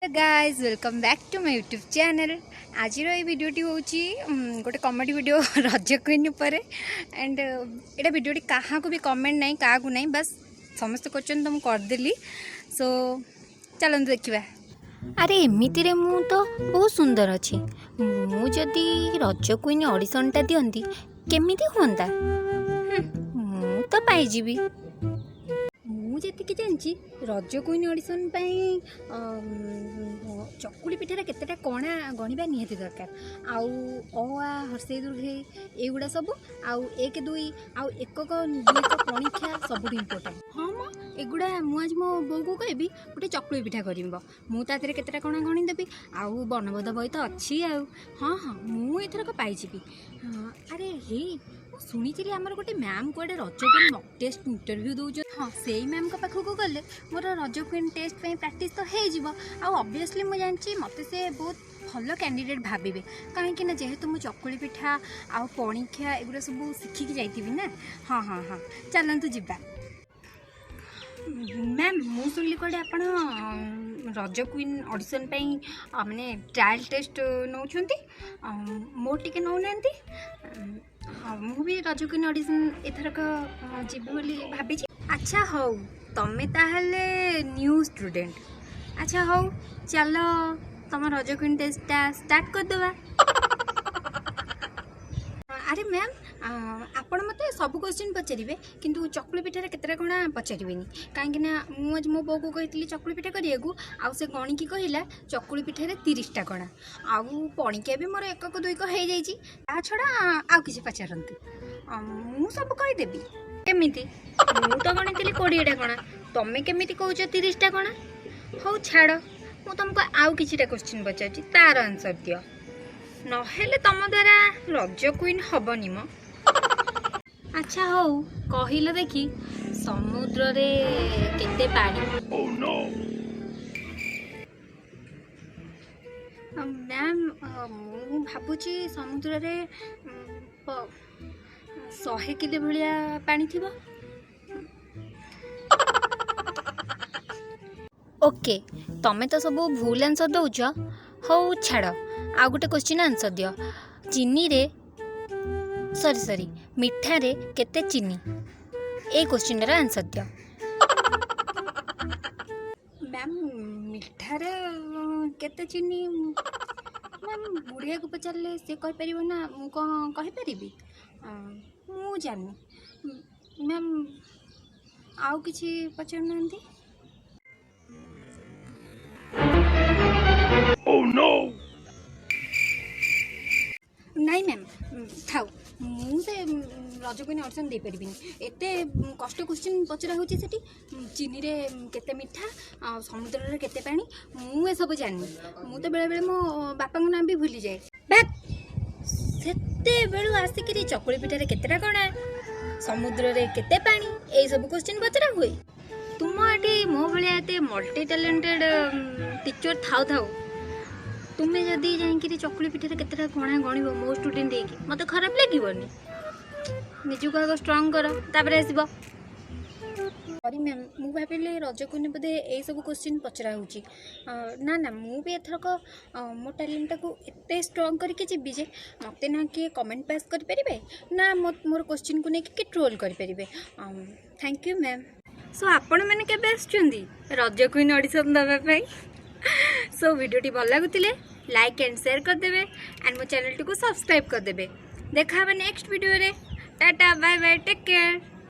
Guys welcome back to my YouTube channel. आज भिडियोटी हूँ गोटे कॉमेडी वीडियो रज क्वीन उपर एंड एटा भिडियोटी क्या भी कमेंट नहीं क्या नहीं बस समस्त क्वेश्चन तो मुझे करदेली। सो चलते देखा। अरे एमिति रे मु तो बहुत सुंदर अच्छी मुझे रज क्वीन ऑडिशनटा दियंती केमिति हुंदा मु तो पाइजिबी। मुझे जानी रज क्वीन ऑडिशन चकुली पिठार केतेटा कणा गणिबा निहाती दरकार आउ अ आ हर्षे दुर्घे एगुड़ा सब आउ एक दुई आउ एकक दुईक पणिख्या सब इम्पोर्टाट। हाँ म एगुड़ा मुझे मो बो को कहबी गोटे चकुली पिठा कर मुझे केतेटा कणा गणिदेवी आउ बनबोध बही तो अच्छी आउ हाँ हाँ मुझरक पाइबी। अरे हे शुणी आमर गोटे मैम कड़े रज क्वीन मक टेस्ट इंटरव्यू दौर। हाँ से मैम पाखक गले मोर रज क्वीन टेस्ट प्रैक्टिस तो हो ऑब्वियसली मुझे जानची मत से बहुत भल कैंडिडेट भावे कहीं जेहेतु मुझे चकुली पिठा आ पणिख्या एगुड़ा सब शिखिकी जाइए ना। हाँ हाँ हाँ चलतु जा। मैम मु शुणिली कड़े आप रज क्वीन ऑडिशन माने ट्रायल टेस्ट नौ मोर टिके नौना। हाँ मुझे रज क्वीन ऑडिशन एथरक जीवी बोली भाभी। अच्छा हौ तमें ताहले न्यू स्टूडेंट। अच्छा हौ चलो तुम रज क्वीन टेस्टा स्टार्ट करदे। अरे मैम आपण मत सब क्वेश्चन पचारे किंतु चकुली पिठार केतेटा कणा पचारे कहीं मुझे मो बो को कही चकुली पिठा करने से गणिकी कहला चकुली पिठार 30टा कणा आउ पणिकिया भी मोर एकक दुईक हो जा छड़ा आउ किसी पचारतु मु सब कहीदेवी केमिति मु तो गणिली 20टा कणा तमें केमिति कौच 30टा कणा। हौ छाड़ मु तुमको आउ किछिटा क्वेश्चन पचार तार आंसर दियो नहेले तुम द्वारा रज क्वीन हबनी म। अच्छा हौ कहिल देखी समुद्र रे केते पानी। मैम मु भाबुची समुद्र रे 100 किलो भलिया पानी थिबो। ओके तमें तो सब भूल आंसर दौच। हौ छाड़ आ गोटे क्वेश्चन आंसर दियो चीनी रे सॉरी मिठा रे केते चीनी ए क्वेश्चन रा आंसर दियो। मैम मिठा रे केते चीनी मैम बुढ़िया को पचारे सी कह पार ना मु कहीपरि मु जानी। मैम आउ किछि पचार ना। Oh no! नहीं मैम थाउ मुझे रज क्वीन ऑडिशन दे पारिबिनी एते कष्ट क्वेश्चन पचरा होची सेठी चीनी रे केते मिठा आ समुद्र रे केते पानी मु सब जानी मु तो बेले बेले मो बापा को नाम भी भूली जाए। बैक सेते बेलु आसिकरी चकुली पिठा रे केतेटा कणा समुद्र रे केते पानी ए सब क्वेश्चन पचरा हुए। तुम एटी मो भलिया एते मल्टी टैलेंटेड टीचर थाउ थाउ तुम्हें जदि जाइए चकुली पिठार केतेटा कणा गणिब मो स्टूडेंट है मत खराब लगे निजक आग स्ट्रंग कर तापर आसब। सॉरी मैम मु भाविली रज क्वीन बोधे यही सब क्वेश्चन पचरा होची ना ना मु भी एथरक मो टैलेंट को एते स्ट्रंग करके जीवी जे मत ना किए कमेंट पास करें ना मोर क्वेश्चन को लेकिन ट्रोल करें। Thank you ma'am. सो आपण मैंने केबे आछुंदी रज क्वीन ऑडिशन दवाई। सो वीडियोटी भल लगुले लाइक एंड शेयर करदे एंड मो चैनल को सब्सक्राइब करदे। देखा नेक्स्ट वीडियो रे tata bye bye take care.